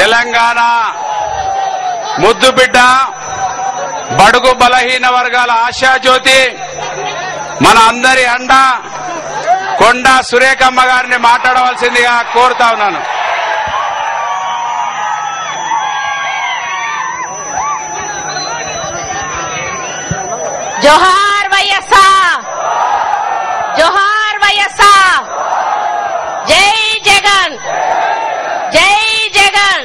తెలంగాణ ముద్దుబిడ్డ బడుగు బలహీన వర్గాల ఆశాజ్యోతి మన అందరి అండ కొండా సురేఖమ్మ గారిని మాట్లాడవలసిందిగా కోరుతా ఉన్నాను. జోహార్ వైఎస్ఆర్, జోహార్ వైఎస్ఆర్, జై జగన్, జై జగన్.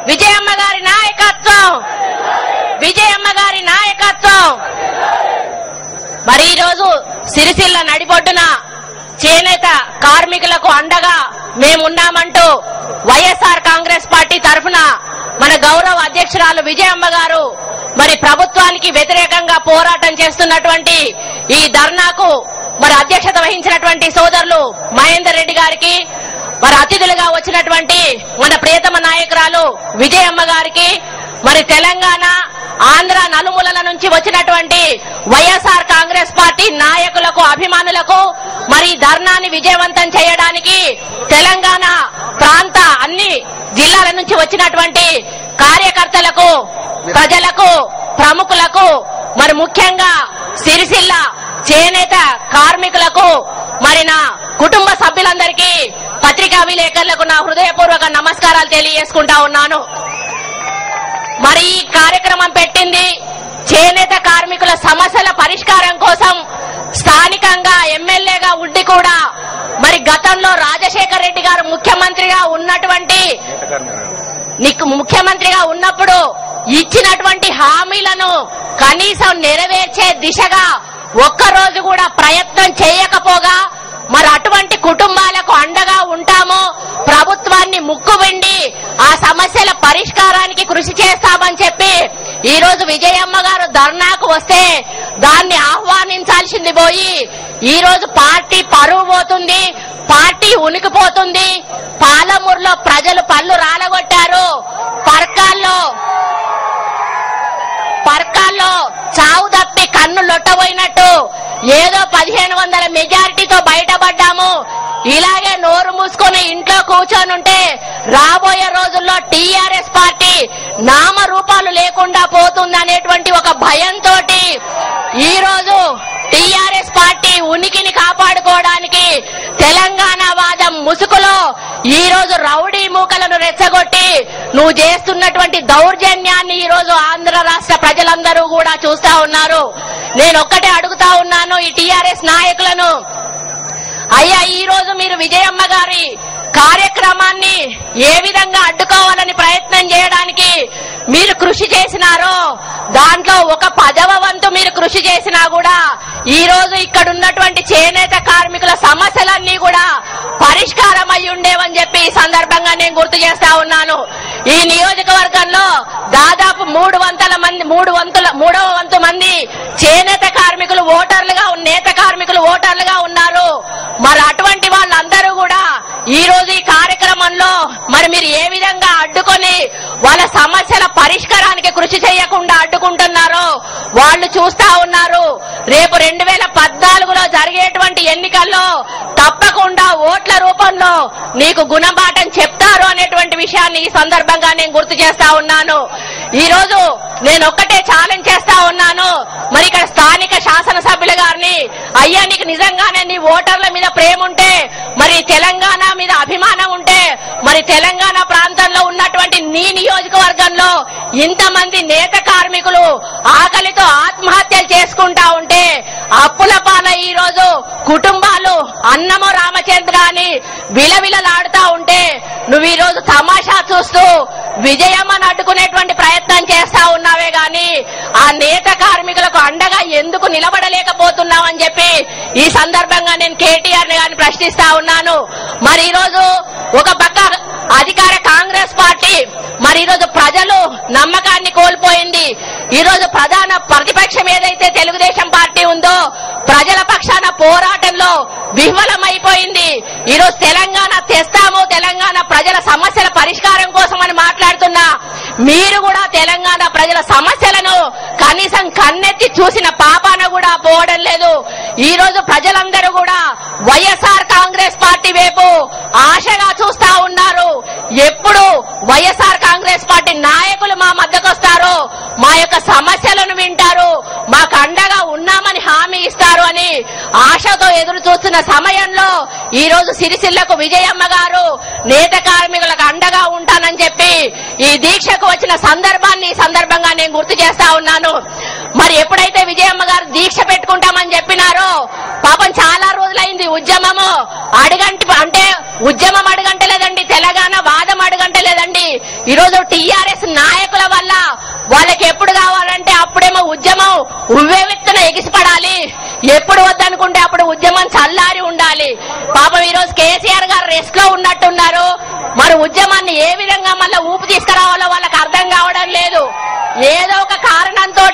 విజయమ్మ గారి నాయకత్వం, విజయమ్మ గారి నాయకత్వం. మరి ఈరోజు సిరిసిల్ల నడిబొడ్డున చేనేత కార్మికులకు అండగా మేమున్నామంటూ వైఎస్ఆర్ కాంగ్రెస్ పార్టీ తరఫున మన గౌరవ అధ్యక్షురాలు విజయమ్మ గారు మరి ప్రభుత్వానికి వ్యతిరేకంగా పోరాటం చేస్తున్నటువంటి ఈ ధర్నాకు మరి అధ్యక్షత వహించినటువంటి సోదరులు మహేందర్ రెడ్డి గారికి, మరి అతిథులుగా వచ్చినటువంటి మన ప్రియతమ నాయకురాలు విజయమ్మ గారికి, మరి తెలంగాణ ఆంధ్ర నలుమూలల నుంచి వచ్చినటువంటి వైఎస్ఆర్ కాంగ్రెస్ పార్టీ నాయకులకు, అభిమానులకు మరి ధర్నాని విజయవంతం చేయడానికి తెలంగాణ ప్రాంత అన్ని జిల్లాల నుంచి వచ్చినటువంటి కార్యకర్తలకు, ప్రజలకు, ప్రముఖులకు, మరి ముఖ్యంగా సిరిసిల్ల చేనేత కార్మికులకు, మరి నా కుటుంబ సభ్యులందరికీ, పత్రికా విలేకరులకు నా హృదయపూర్వక నమస్కారాలు తెలియజేసుకుంటా ఉన్నాను. మరి ఈ కార్యక్రమం పెట్టింది చేనేత కార్మికుల సమస్యల పరిష్కారం కోసం. స్థానికంగా ఎమ్మెల్యేగా ఉండి కూడా మరి గతంలో రాజశేఖర్ రెడ్డి గారు ముఖ్యమంత్రిగా ఉన్నప్పుడు ఇచ్చినటువంటి హామీలను కనీసం నెరవేర్చే దిశగా ఒక్కరోజు కూడా ప్రయత్నం చేయకపోగా మరి అటువంటి కుటుంబాలకు అండగా ఉంటాము, ప్రభుత్వాన్ని ముక్కుబిండి ఆ సమస్యల పరిష్కారానికి కృషి చేస్తామని చెప్పి ఈ రోజు విజయమ్మ గారు ధర్నాకు వస్తే దాన్ని ఆహ్వానించాల్సింది పోయి ఈ రోజు పార్టీ పరువు పోతుంది, పార్టీ ఉనికిపోతుంది. పాలమూరులో ప్రజలు పళ్ళు రాలగొట్టారు. పర్కాల్లో చావు తప్పి కన్ను లొట్టబోయినట్టు ఏదో 1500 మెజారిటీతో బయటపడ్డాము. ఇలాగే నోరు మూసుకొని ఇంట్లో కూర్చొనుంటే రాబోయే రోజుల్లో టీఆర్ఎస్ పార్టీ నామరూపాలు లేకుండా పోతుందనేటువంటి ఒక భయంతో ఈ రోజు టీఆర్ఎస్ పార్టీ ఉనికిని కాపాడుకోవడానికి తెలంగాణ వాదం ముసుగులో ఈ రోజు రౌడీ మూకలను రెచ్చగొట్టి నువ్వు చేస్తున్నటువంటి దౌర్జన్యాన్ని ఈ రోజు ఆంధ్ర రాష్ట్ర ప్రజలందరూ కూడా చూస్తా ఉన్నారు. నేను ఒక్కటే అడుగుతా ఉన్నాను ఈ టీఆర్ఎస్ నాయకులను, అయ్యా ఈ రోజు మీరు విజయమ్మ గారి కార్యక్రమాన్ని ఏ విధంగా అడ్డుకోవాలని ప్రయత్నం చేయడానికి మీరు కృషి చేసినారో దాంట్లో ఒక 10వ వంతు మీరు కృషి చేసినా కూడా ఈ రోజు ఇక్కడ ఉన్నటువంటి చేనేత కార్మికుల సమస్యలన్నీ కూడా పరిష్కారం అయి ఉండేవని చెప్పి ఈ సందర్భంగా నేను గుర్తు చేస్తా ఉన్నాను. ఈ నియోజకవర్గంలో దాదాపు 3వ వంతు మంది చేనేత కార్మికులు ఓటర్లుగా, నేత కార్మికులు ఓటర్లుగా ఉన్నారు. మరి అటువంటి వాళ్ళందరూ కూడా ఈ రోజు ఈ కార్యక్రమంలో మరి మీరు ఏ విధంగా అడ్డుకొని వాళ్ళ సమస్యల పరిష్కారానికి కృషి చేయకుండా అడ్డుకుంటున్నారో వాళ్ళు చూస్తా ఉన్నారు. రేపు 2014లో జరిగేటువంటి ఎన్నికల్లో తప్పకుండా ఓట్ల రూపంలో నీకు గుణపాఠం చెప్తారు అనేటువంటి విషయాన్ని ఈ సందర్భంగా నేను గుర్తు చేస్తా ఉన్నాను. ఈ రోజు నేను ఒక్కటే ఛాలెంజ్ చేస్తా ఉన్నాను, మరి ఇక్కడ స్థానిక శాసనసభ్యుల గారిని, అయ్యా నీకు నిజంగానే నీ ఓటర్ల మీద ప్రేమ ఉంటే, మరి తెలంగాణ మీద అభిమానం ఉంటే, మరి తెలంగాణ ప్రాంతంలో ఉన్నటువంటి నీ నియోజకవర్గంలో ఇంతమంది నేత కార్మికులు ఆకలితో ఆత్మహత్యలు చేసుకుంటా ఉంటే, అప్పుల పాల ఈ రోజు కుటుంబాలు అన్నమో రామచంద్ర అని విలవిలలాడుతా ఉంటే నువ్వు ఈ రోజు తమాషా చూస్తూ విజయమ్మను అడ్డుకునేటువంటి ప్రయత్నం చేస్తా ఉన్నావే గాని ఆ నేత కార్మికులకు అండగా ఎందుకు నిలబడలేకపోతున్నావని చెప్పి ఈ సందర్భంగా నేను కేటీఆర్ గారిని ప్రశ్నిస్తా ఉన్నాను. మరి ఈ రోజు ఒక పక్క అధికార కాంగ్రెస్ పార్టీ మరి ఈ రోజు ప్రజలు నమ్మకాన్ని కోల్పోయింది. ఈ రోజు ప్రధాన ప్రతిపక్షం ఏదైతే తెలుగుదేశం పార్టీ ఉందో ప్రజల పక్షాన పోరాటంలో విఫలమైపోయింది. ఈ రోజు తెలంగాణ తెస్తాము, తెలంగాణ ప్రజల సమస్యల పరిష్కారం కోసమని మాట్లాడుతున్నా మీరు కూడా తెలంగాణ ప్రజల సమస్యలను కనీసం కన్నెత్తి చూసిన పాపాన కూడా పోవడం లేదు. ఈ రోజు ప్రజలందరూ కూడా వైఎస్ఆర్ కాంగ్రెస్ పార్టీ వైపు ఆశగా చూస్తా ఉన్నారు. ఎప్పుడు యొక్క సమస్యలను వింటారు, మాకు అండగా ఉన్నామని హామీ ఇస్తారు అని ఆశతో ఎదురు చూస్తున్న సమయంలో ఈ రోజు సిరిసిల్లకు విజయమ్మ గారు నేత కార్మికులకు అండగా ఉంటానని చెప్పి ఈ దీక్షకు వచ్చిన సందర్భాన్ని ఈ సందర్భంగా నేను గుర్తు చేస్తా ఉన్నాను. మరి ఎప్పుడైతే విజయమ్మ గారు దీక్ష పెట్టుకుంటామని చెప్పినారో పాపం చాలా రోజులైంది ఉద్యమము అంటే ఉద్యమం అడుగంటలేదండి, తెలంగాణ వాదం అడుగంటలేదండి. ఈరోజు టీఆర్ఎస్ నాయకుల వల్ల వాళ్ళకి ఎప్పుడు కావాలంటే అప్పుడేమో ఉద్యమం ఉవ్వెత్తున ఎగిసిపడాలి, ఎప్పుడు వద్దనుకుంటే అప్పుడు ఉద్యమం చల్లారి ఉండాలి. పాపం ఈరోజు కేసీఆర్ గారు రెస్ట్ లో ఉన్నట్టున్నారు. మరి ఉద్యమాన్ని ఏ విధంగా మళ్ళీ ఊపు తీసుకురావాలో వాళ్ళకి అర్థం కావడం లేదు. ఏదో ఒక కారణంతో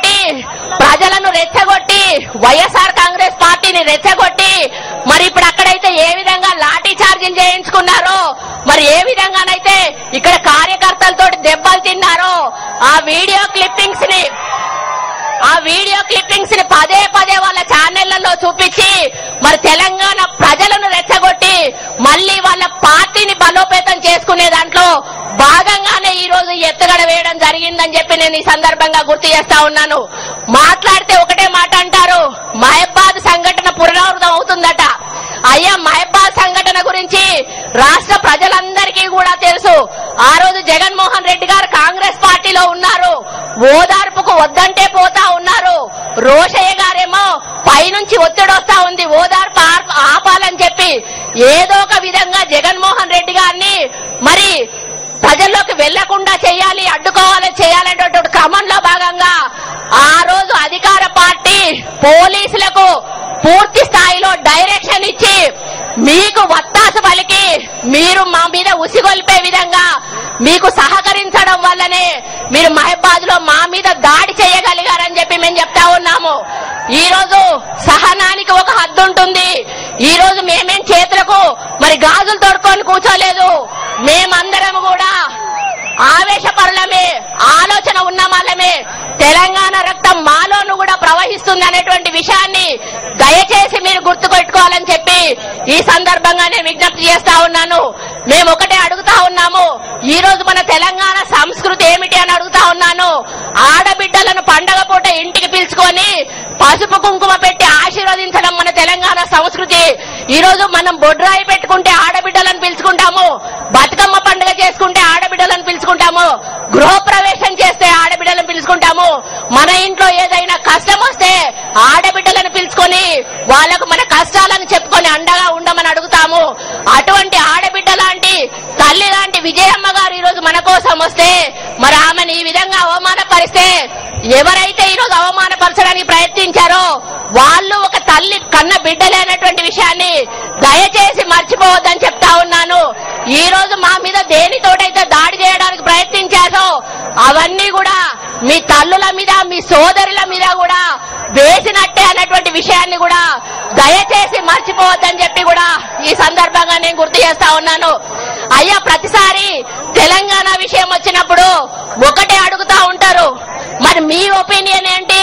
ప్రజలను రెచ్చగొట్టి వైఎస్ఆర్ కాంగ్రెస్ పార్టీని రెచ్చగొట్టి మరి ఇప్పుడు అక్కడైతే ఏ విధంగా లాఠీ చార్జింగ్ చేయించుకున్నారో, మరి ఏ విధంగానైతే ఇక్కడ కార్యకర్తలతో దెబ్బలు తిన్నారో ఆ వీడియో క్లిప్పింగ్స్ ని పదే పదే వాళ్ళ ఛానళ్లలో చూపించి మరి తెలంగాణ ప్రజలను రెచ్చగొట్టి మళ్లీ వాళ్ళ పార్టీని బలోపేతం చేసుకునే దాంట్లో భాగంగానే ఈ రోజు ఎత్తుగడ వేయడం జరిగిందని చెప్పి నేను ఈ సందర్భంగా గుర్తు చేస్తా ఉన్నాను. మాట్లాడితే ఒకటే మాట అంటారు, మహబాద్ సంఘటన పునరావృతం అవుతుందట. అయ్యా, మహబాద్ సంఘటన గురించి రాష్ట్ర ప్రజలందరికీ కూడా తెలుసు. ఆ రోజు జగన్మోహన్ రెడ్డి గారు కాంగ్రెస్ పార్టీలో ఉన్నారు, ఓదార్పుకు వద్దంటే పోతా ఉన్నారు. రోషయ్య గారేమో పైనుంచి ఒత్తిడి వస్తా ఉంది ఓదార్పు ఆపాలని చెప్పి ఏదో ఒక విధంగా జగన్మోహన్ రెడ్డి గారిని మరి ప్రజల్లోకి వెళ్లకుండా చేయాలి, అడ్డుకోవాలని చేయాలనేటువంటి క్రమంలో భాగంగా ఆ రోజు అధికార పార్టీ పోలీసులకు పూర్తి స్థాయిలో డైరెక్షన్ ఇచ్చి మీకు వత్తాసు పలికి మీరు మా మీద ఉసిగొల్పే విధంగా మీకు సహకరించడం వల్లనే మీరు మహబాద్ లో మా మీద దాడి చేయగలిగారని చెప్పి మేము చెప్తా ఉన్నాము. ఈ రోజు సహనానికి ఒక హద్దు ఉంటుంది. ఈ రోజు మేమేం చేతులకు మరి గాజులు తోడుకొని కూర్చోలేదు. మేమందరం కూడా ఆవేశపరులమే, ఆలోచన ఉన్న వాళ్ళమే. తెలంగాణ రక్తం మాలోను కూడా ప్రవహిస్తుంది అనేటువంటి విషయాన్ని దయచేసి మీరు గుర్తుపెట్టుకోవాలని చెప్పి ఈ సందర్భంగా నేను విజ్ఞప్తి చేస్తా ఉన్నాను. మేము ఒకటే అడుగుతా ఉన్నాము, ఈ రోజు మన తెలంగాణ సంస్కృతి ఏమిటి అని అడుగుతా ఉన్నాను. ఆడబిడ్డలను పండగ పూట ఇంటికి పిలుచుకొని పసుపు కుంకుమ పెట్టి ఆశీర్వదించడం మన తెలంగాణ సంస్కృతి. ఈ రోజు మనం బొడ్రాయి పెట్టుకుంటే ఆడబిడ్డలను పిలుచుకుంటాము, బతుకమ్మ పండుగ చేసుకుంటే ఆడబిడ్డలను పిలుచుకుంటాము, గృహప్రవేశం చేస్తే ఆడబిడ్డలను పిలుచుకుంటాము. మన ఇంట్లో ఏదైనా కష్టం వస్తే ఆడబిడ్డలను పిలుచుకొని వాళ్లకు మన కష్టాలను చెప్పుకొని అండగా ఉండమని అడుగుతాము. అటువంటి ఆడబిడ్డ లాంటి తల్లి లాంటి విజయమ్మ గారు ఈ రోజు మన కోసం వస్తే మరి ఆమెను ఈ విధంగా అవమానపరిస్తే ఎవరైతే ఈ రోజు అవమానపరచడానికి ప్రయత్నించారో వాళ్ళు ఒక తల్లి కన్న బిడ్డలేనటువంటి విషయాన్ని దయచేసి మర్చిపోవద్దని చెప్తా ఉన్నాను. ఈ రోజు మా మీద దేనితోటైతే దాడి చేయడానికి ప్రయత్నించారో అవన్నీ కూడా మీ తల్లుల మీద మీ సోదరుల మీద కూడా వేసినట్టే అన్నటువంటి విషయాన్ని కూడా దయచేసి మర్చిపోవద్దని చెప్పి కూడా ఈ సందర్భంగా నేను గుర్తు చేస్తా ఉన్నాను. అయ్యా, ప్రతిసారి తెలంగాణ విషయం వచ్చినప్పుడు ఒకటే అడుగుతా ఉంటారు, మరి మీ ఒపీనియన్ ఏంటి,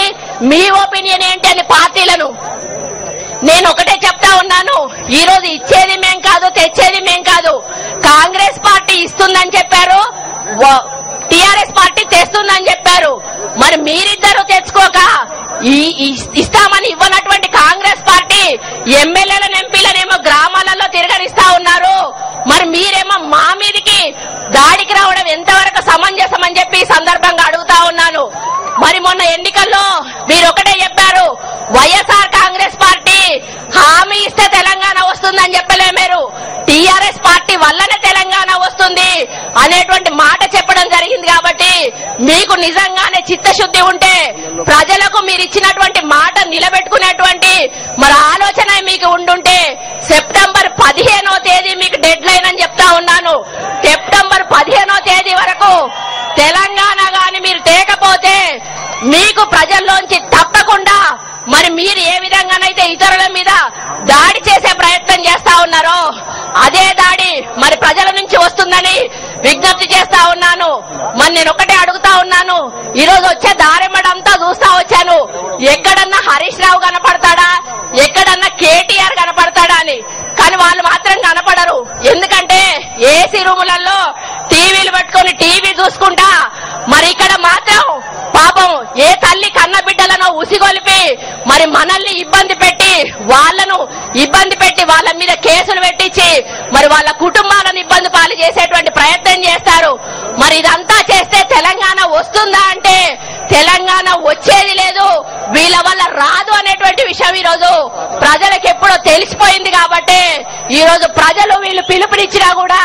మీ ఒపీనియన్ ఏంటి అని పార్టీలను. నేను ఒకటే చెప్తా ఉన్నాను, ఈ రోజు ఇచ్చేది మేం కాదు, తెచ్చేది మేం కాదు. కాంగ్రెస్ పార్టీ ఇస్తుందని చెప్పారు, టీఆర్ఎస్ పార్టీ తెస్తుందని చెప్పారు. మరి మీరిద్దరూ తెచ్చుకోక ఇస్తామని ఇవ్వనటువంటి కాంగ్రెస్ పార్టీ ఎమ్మెల్యేలను ఎంపీలనేమో గ్రామాలలో తిరగనిస్తా ఉన్నారు. మరి మీరేమో మా మీదికి దాడికి రావడం ఎంతవరకు సమంజసం అని చెప్పి సందర్భంగా అడుగుతా ఉన్నాను. మరి మొన్న ఎన్నికల్లో మీరు ఒకటే చెప్పారు, వైఎస్ఆర్ కాంగ్రెస్ పార్టీ హామీ ఇస్తే తెలంగాణ వస్తుందని చెప్పలే. మీరు టీఆర్ఎస్ పార్టీ వల్లనే తెలంగాణ వస్తుంది అనేటువంటి మాట చెప్పడం జరిగింది. కాబట్టి మీకు నిజంగానే చిత్తశుద్ధి ఉంటే ప్రజలకు మీరు ఇచ్చినటువంటి మాట నిలబెట్టుకునేటువంటి మరి ఆలోచన మీకు ఉండుంటే సెప్టెంబర్ 15వ తేదీ మీకు డెడ్ లైన్ అని చెప్తా ఉన్నాను. సెప్టెంబర్ 15వ తేదీ వరకు తెలంగాణ గాని మీరు తేకపోతే మీకు ప్రజల్లోంచి తప్పకుండా మరి మీరు ఏ విధంగానైతే ఇతరుల మీద దాడి చేసే ప్రయత్నం చేస్తా ఉన్నారో అదే దాడి మరి ప్రజల నుంచి వస్తుందని విజ్ఞప్తి చేస్తా ఉన్నాను. మరి నేను ఒకటే అడుగుతా ఉన్నాను, ఈ రోజు వచ్చే దారిమ్మడంతా చూస్తా వచ్చాను, ఎక్కడన్నా హరీష్ రావు కనపడతాడా, ఎక్కడన్నా కేటీఆర్ కనపడతాడా అని. కానీ వాళ్ళు మాత్రం కనపడరు. ఎందుకంటే ఏసీ రూములలో టీవీలు పెట్టుకొని టీవీ చూసుకుంటా మరి ఇక్కడ మాత్రం పాపం మరి మనల్ని ఇబ్బంది పెట్టి వాళ్ళ మీద కేసులు పెట్టించి మరి వాళ్ళ కుటుంబాలను ఇబ్బంది పాలు చేసేటువంటి ప్రయత్నం చేస్తారు. మరి ఇదంతా చేస్తే తెలంగాణ వస్తుందా అంటే తెలంగాణ వచ్చేది లేదు, వీళ్ళ వల్ల రాదు అనేటువంటి విషయం ఈ రోజు ప్రజలకు ఎప్పుడో తెలిసిపోయింది. కాబట్టి ఈ రోజు ప్రజలు వీళ్ళు పిలుపునిచ్చినా కూడా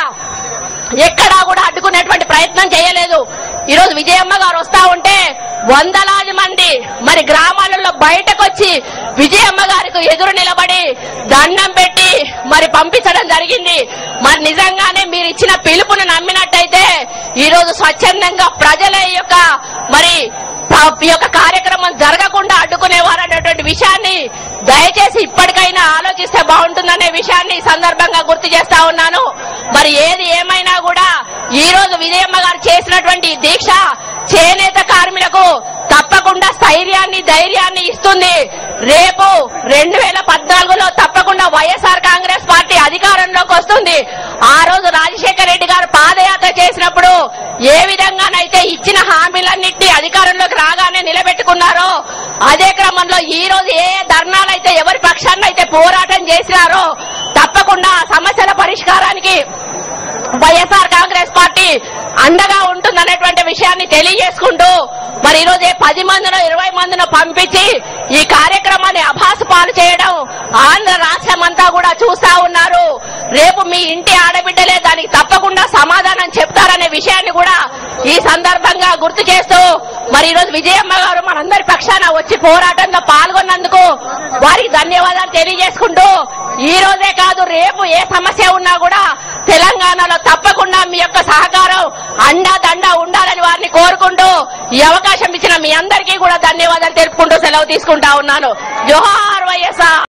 ఎక్కడా కూడా అడ్డుకునేటువంటి ప్రయత్నం చేయలేదు. ఈ రోజు విజయమ్మ గారు వస్తా ఉంటే వందలాది మంది మరి గ్రామాలలో బయటకు వచ్చి విజయమ్మ గారికి ఎదురు నిలబడి దండం పెట్టి మరి పంపించడం జరిగింది. మరి నిజంగానే మీరు ఇచ్చిన పిలుపును నమ్మినట్టయితే ఈ రోజు స్వచ్ఛందంగా ప్రజల యొక్క మరి ఈ యొక్క కార్యక్రమం జరగకుండా అడ్డుకునేవారు అనేటువంటి విషయాన్ని దయచేసి ఇప్పటికైనా ఆలోచిస్తే బాగుంటుందనే విషయాన్ని ఈ సందర్భంగా గుర్తు చేస్తా ఉన్నాను. మరి ఏది ఏమైనా కూడా ఈ రోజు విజయమ్మ గారు చేసినటువంటి దీక్ష చేనేత కార్మికులకు తప్పకుండా స్థైర్యాన్ని ధైర్యాన్ని ఇస్తుంది. రేపు 2014లో తప్పకుండా వైఎస్ఆర్ కాంగ్రెస్ పార్టీ అధికారంలోకి వస్తుంది. ఆ రోజు రాజశేఖర రెడ్డి గారు పాదయాత్ర చేసినప్పుడు ఏ విధంగానైతే ఇచ్చిన హామీలన్నింటినీ అధికారంలోకి రాగానే నిలబెట్టుకున్నారో అదే క్రమంలో ఈ రోజు ఏ ధర్నాలైతే ఎవరి పక్షాన్ని అయితే పోరాటం చేసినారో తప్పకుండా సమస్యల పరిష్కారానికి వైఎస్ఆర్ కాంగ్రెస్ పార్టీ అండగా ఉంటుందనేటువంటి విషయాన్ని తెలియజేసుకుంటూ మరి ఈ రోజు 10 మందినో 20 మందినో పంపించి ఈ కార్యక్రమాన్ని అభాసు పాలు చేయడం ఆంధ్ర రాష్ట్రం అంతా కూడా చూస్తా ఉన్నారు. రేపు మీ ఇంటి ఆడబిడ్డలే దానికి తప్పకుండా సమాధానం చెప్తారనే విషయాన్ని కూడా ఈ సందర్భంగా గుర్తు చేస్తూ మరి ఈ రోజు విజయమ్మ గారు మనందరి పక్షాన వచ్చి పోరాటంలో పాల్గొన్నందుకు వారికి ధన్యవాదాలు తెలియజేసుకుంటూ ఈ రోజే కాదు రేపు ఏ సమస్య ఉన్నా కూడా తెలంగాణలో తప్పకుండా మీ యొక్క సహకారం అండా ఉండాలని వారిని కోరుకుంటూ ఈ అవకాశం ఇచ్చిన మీ అందరికీ కూడా ధన్యవాదాలు తెలుపుకుంటూ సెలవు తీసుకుంటా ఉన్నాను. జోహార్ వైఎస్ఆర్.